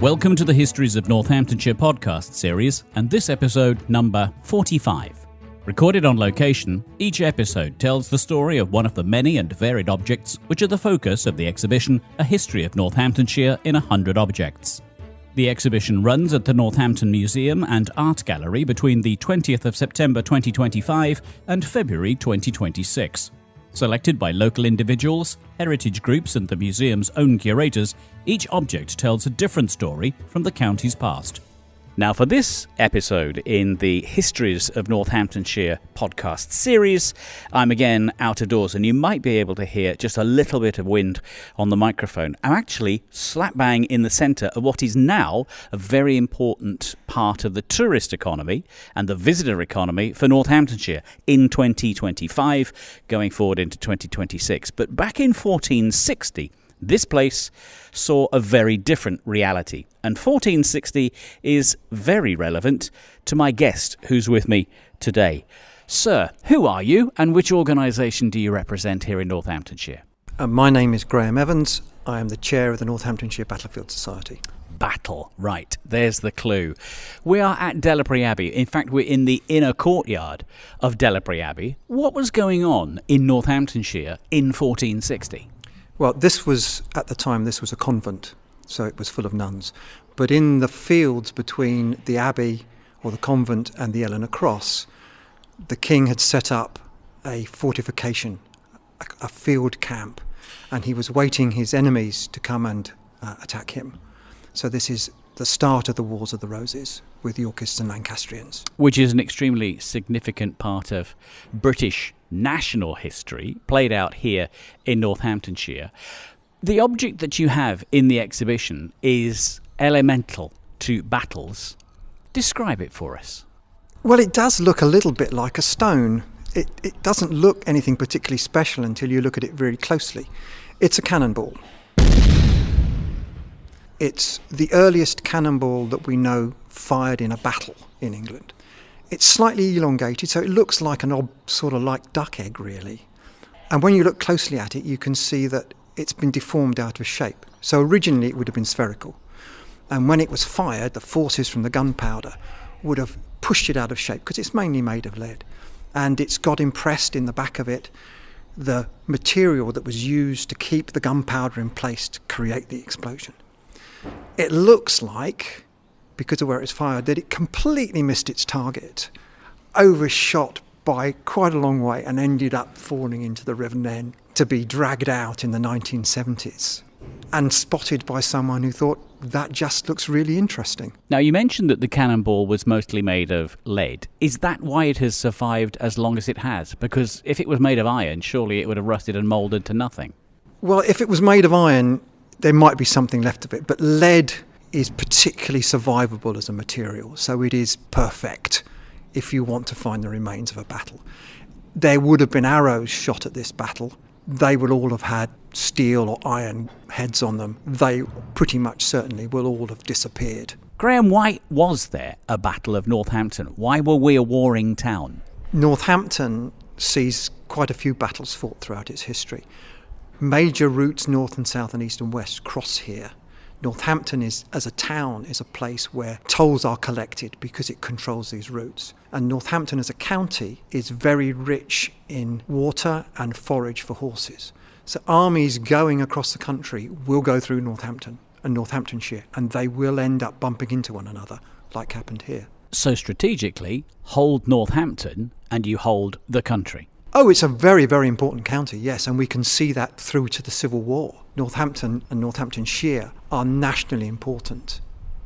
Welcome to the Histories of Northamptonshire podcast series, and this episode number 45. Recorded on location, each episode tells the story of one of the many and varied objects which are the focus of the exhibition A History of Northamptonshire in 100 Objects. The exhibition runs at the Northampton Museum and Art Gallery between the 20th of September 2025 and February 2026. Selected by local individuals, heritage groups and the museum's own curators, each object tells a different story from the county's past. Now for this episode in the Histories of Northamptonshire podcast series, I'm again out of doors and you might be able to hear just a little bit of wind on the microphone. I'm actually slap bang in the centre of what is now a very important part of the tourist economy and the visitor economy for Northamptonshire in 2025, going forward into 2026. But back in 1460, this place saw a very different reality, and 1460 is very relevant to my guest who's with me today. Sir, who are you and which organisation do you represent here in Northamptonshire? My name is Graham Evans. I am the chair of the Northamptonshire Battlefield Society. Battle, right, there's the clue. We are at Delapre Abbey. In fact, we're in the inner courtyard of Delapre Abbey. What was going on in Northamptonshire in 1460? Well, at the time, this was a convent, so it was full of nuns. But in the fields between the abbey or the convent and the Eleanor Cross, the king had set up a fortification, a field camp, and he was waiting his enemies to come and attack him. So this is the start of the Wars of the Roses with Yorkists and Lancastrians. Which is an extremely significant part of British national history, played out here in Northamptonshire. The object that you have in the exhibition is elemental to battles. Describe it for us. Well, it does look a little bit like a stone. It doesn't look anything particularly special until you look at it very closely. It's a cannonball. It's the earliest cannonball that we know fired in a battle in England. It's slightly elongated, so it looks like sort of like duck egg, really. And when you look closely at it, you can see that it's been deformed out of shape. So originally it would have been spherical. And when it was fired, the forces from the gunpowder would have pushed it out of shape, because it's mainly made of lead. And it's got impressed in the back of it the material that was used to keep the gunpowder in place to create the explosion. It looks like, because of where it's fired, that it completely missed its target, overshot by quite a long way, and ended up falling into the River Nen to be dragged out in the 1970s and spotted by someone who thought, that just looks really interesting. Now, you mentioned that the cannonball was mostly made of lead. Is that why it has survived as long as it has? Because if it was made of iron, surely it would have rusted and moulded to nothing. Well, if it was made of iron, there might be something left of it, but lead is particularly survivable as a material, so it is perfect if you want to find the remains of a battle. There would have been arrows shot at this battle. They would all have had steel or iron heads on them. They pretty much certainly will all have disappeared. Graham, why was there a Battle of Northampton? Why were we a warring town? Northampton sees quite a few battles fought throughout its history. Major routes north and south and east and west cross here. Northampton as a town is a place where tolls are collected because it controls these routes. And Northampton as a county is very rich in water and forage for horses. So armies going across the country will go through Northampton and Northamptonshire, and they will end up bumping into one another, like happened here. So strategically, hold Northampton and you hold the country. Oh, it's a very, very important county, yes, and we can see that through to the Civil War. Northampton and Northamptonshire are nationally important.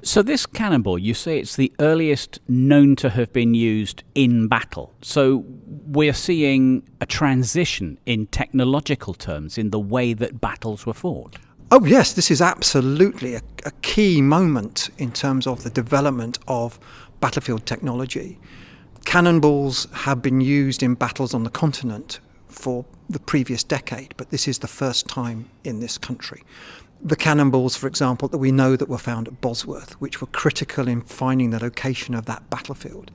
So this cannonball, you say it's the earliest known to have been used in battle. So we're seeing a transition in technological terms in the way that battles were fought. Oh yes, this is absolutely a key moment in terms of the development of battlefield technology. Cannonballs have been used in battles on the continent for the previous decade, but this is the first time in this country. The cannonballs, for example, that we know that were found at Bosworth, which were critical in finding the location of that battlefield.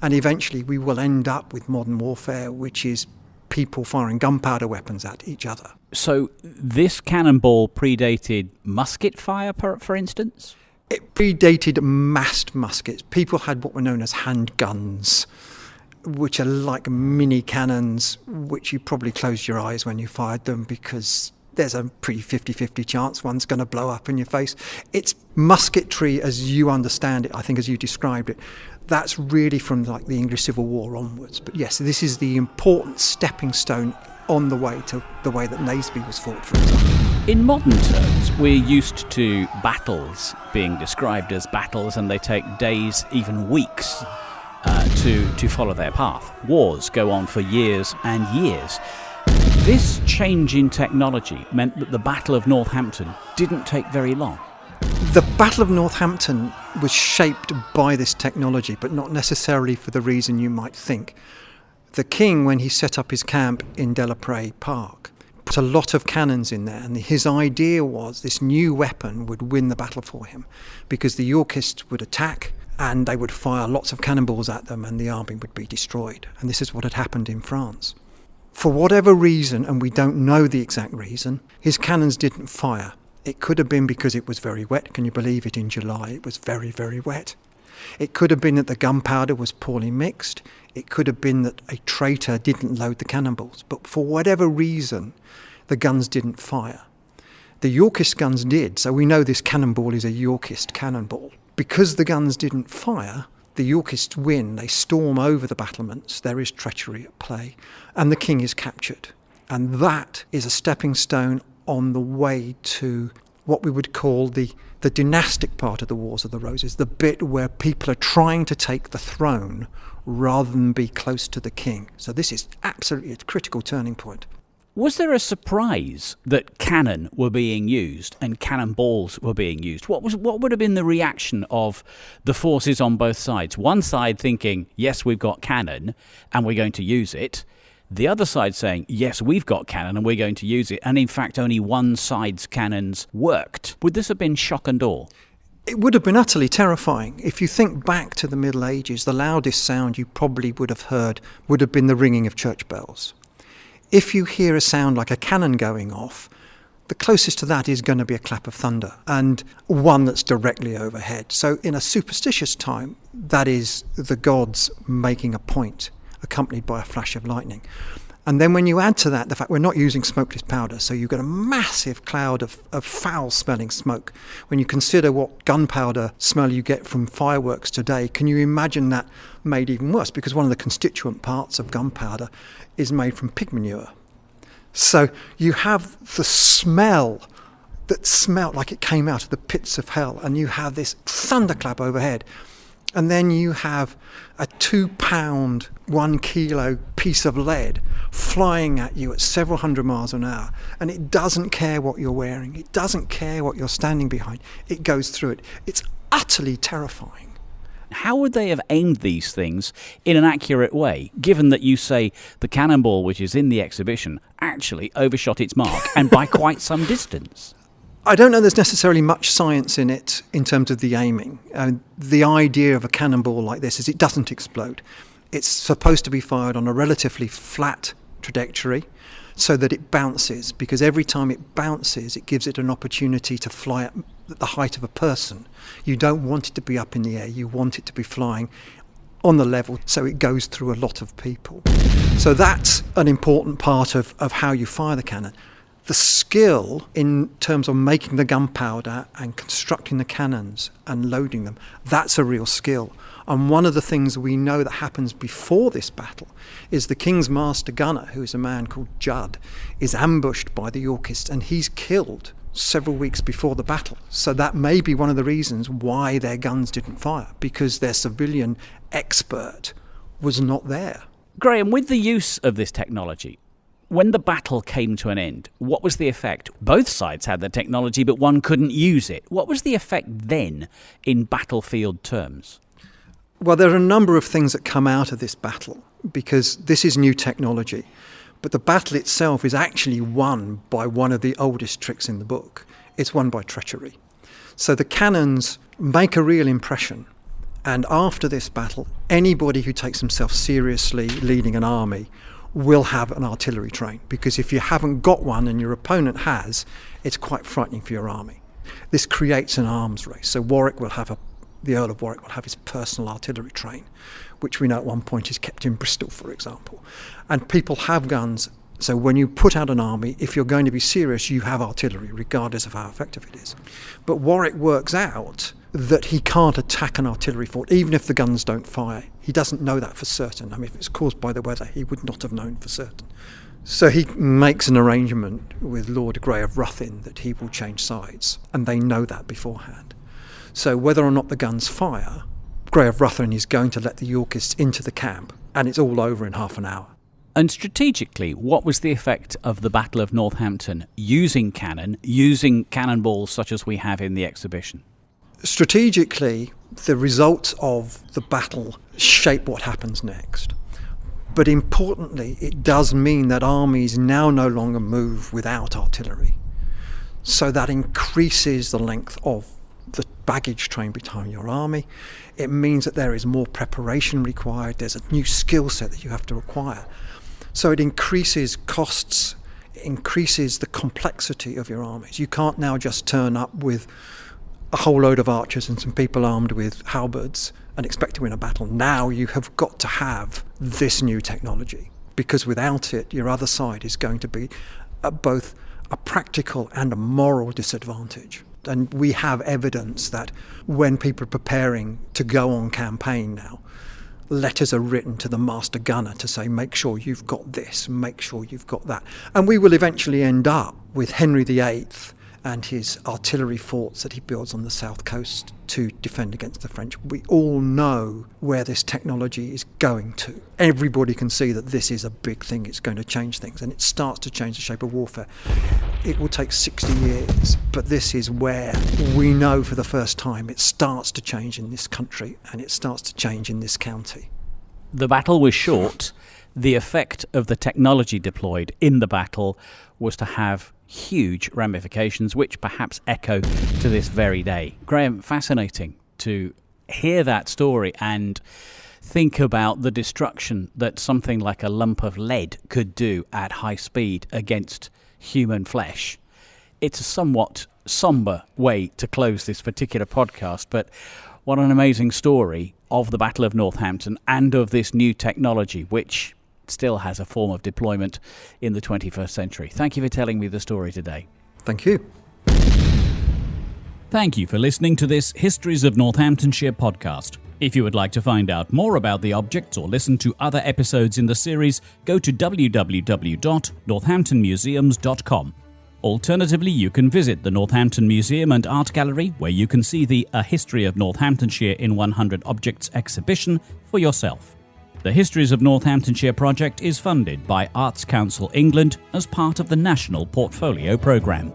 And eventually we will end up with modern warfare, which is people firing gunpowder weapons at each other. So this cannonball predated musket fire, for instance? It predated massed muskets. People had what were known as handguns, which are like mini cannons, which you probably closed your eyes when you fired them because there's a pretty 50-50 chance one's going to blow up in your face. It's musketry as you understand it, I think, as you described it. That's really from like the English Civil War onwards. But yes, this is the important stepping stone on the way to the way that Naseby was fought, for example. In modern terms, we're used to battles being described as battles, and they take days, even weeks, to follow their path. Wars go on for years and years. This change in technology meant that the Battle of Northampton didn't take very long. The Battle of Northampton was shaped by this technology, but not necessarily for the reason you might think. The king, when he set up his camp in Delaprey Park, put a lot of cannons in there, and his idea was this new weapon would win the battle for him, because the Yorkists would attack and they would fire lots of cannonballs at them and the army would be destroyed. And this is what had happened in France. For whatever reason, and we don't know the exact reason, his cannons didn't fire. It could have been because it was very wet. Can you believe it? In July it was very, very wet. It could have been that the gunpowder was poorly mixed. It could have been that a traitor didn't load the cannonballs. But for whatever reason, the guns didn't fire. The Yorkist guns did, so we know this cannonball is a Yorkist cannonball. Because the guns didn't fire, the Yorkists win. They storm over the battlements. There is treachery at play. And the king is captured. And that is a stepping stone on the way to what we would call the dynastic part of the Wars of the Roses, the bit where people are trying to take the throne rather than be close to the king. So this is absolutely a critical turning point. Was there a surprise that cannon were being used and cannonballs were being used? What would have been the reaction of the forces on both sides? One side thinking, yes, we've got cannon and we're going to use it. The other side saying, yes, we've got cannon and we're going to use it. And in fact, only one side's cannons worked. Would this have been shock and awe? It would have been utterly terrifying. If you think back to the Middle Ages, the loudest sound you probably would have heard would have been the ringing of church bells. If you hear a sound like a cannon going off, the closest to that is going to be a clap of thunder, and one that's directly overhead. So in a superstitious time, that is the gods making a point, accompanied by a flash of lightning. And then when you add to that the fact we're not using smokeless powder, so you've got a massive cloud of foul-smelling smoke. When you consider what gunpowder smell you get from fireworks today, can you imagine that made even worse? Because one of the constituent parts of gunpowder is made from pig manure. So you have the smell that smelt like it came out of the pits of hell, and you have this thunderclap overhead. And then you have a 2-pound, 1 kilo piece of lead flying at you at several hundred miles an hour. And it doesn't care what you're wearing. It doesn't care what you're standing behind. It goes through it. It's utterly terrifying. How would they have aimed these things in an accurate way, given that you say the cannonball, which is in the exhibition, actually overshot its mark and by quite some distance? I don't know there's necessarily much science in it in terms of the aiming. The idea of a cannonball like this is it doesn't explode. It's supposed to be fired on a relatively flat trajectory so that it bounces, because every time it bounces, it gives it an opportunity to fly at the height of a person. You don't want it to be up in the air. You want it to be flying on the level, so it goes through a lot of people. So that's an important part of how you fire the cannon. The skill in terms of making the gunpowder and constructing the cannons and loading them, that's a real skill. And one of the things we know that happens before this battle is the king's master gunner, who is a man called Judd, is ambushed by the Yorkists, and he's killed several weeks before the battle. So that may be one of the reasons why their guns didn't fire, because their civilian expert was not there. Graham, with the use of this technology, when the battle came to an end, what was the effect? Both sides had the technology, but one couldn't use it. What was the effect then in battlefield terms? Well, there are a number of things that come out of this battle, because this is new technology. But the battle itself is actually won by one of the oldest tricks in the book. It's won by treachery. So the cannons make a real impression. And after this battle, anybody who takes himself seriously leading an army will have an artillery train, because if you haven't got one and your opponent has, it's quite frightening for your army. This creates an arms race. So the Earl of Warwick will have his personal artillery train, which we know at one point is kept in Bristol, for example. And people have guns. So when you put out an army, if you're going to be serious, you have artillery, regardless of how effective it is. But Warwick works out that he can't attack an artillery fort, even if the guns don't fire. He doesn't know that for certain. I mean, if it's caused by the weather, he would not have known for certain. So he makes an arrangement with Lord Grey of Ruthin that he will change sides, and they know that beforehand. So whether or not the guns fire, Grey of Ruthin is going to let the Yorkists into the camp, and it's all over in half an hour. And strategically, what was the effect of the Battle of Northampton using cannonballs such as we have in the exhibition? Strategically, the results of the battle shape what happens next. But importantly, it does mean that armies now no longer move without artillery. So that increases the length of the baggage train behind your army. It means that there is more preparation required. There's a new skill set that you have to acquire. So it increases costs, it increases the complexity of your armies. You can't now just turn up with a whole load of archers and some people armed with halberds and expect to win a battle. Now you have got to have this new technology, because without it, your other side is going to be both a practical and a moral disadvantage. And we have evidence that when people are preparing to go on campaign now, letters are written to the master gunner to say, make sure you've got this, make sure you've got that. And we will eventually end up with Henry VIII and his artillery forts that he builds on the south coast to defend against the French. We all know where this technology is going to. Everybody can see that this is a big thing. It's going to change things, and it starts to change the shape of warfare. It will take 60 years, but this is where we know for the first time it starts to change in this country, and it starts to change in this county. The battle was short. The effect of the technology deployed in the battle was to have huge ramifications, which perhaps echo to this very day. Graham, fascinating to hear that story and think about the destruction that something like a lump of lead could do at high speed against human flesh. It's a somewhat somber way to close this particular podcast, but what an amazing story of the Battle of Northampton and of this new technology, which still has a form of deployment in the 21st century. Thank you for telling me the story today. Thank you. Thank you for listening to this Histories of Northamptonshire podcast. If you would like to find out more about the objects or listen to other episodes in the series, go to www.northamptonmuseums.com. Alternatively, you can visit the Northampton Museum and Art Gallery, where you can see the A History of Northamptonshire in 100 Objects exhibition for yourself. The Histories of Northamptonshire project is funded by Arts Council England as part of the National Portfolio Programme.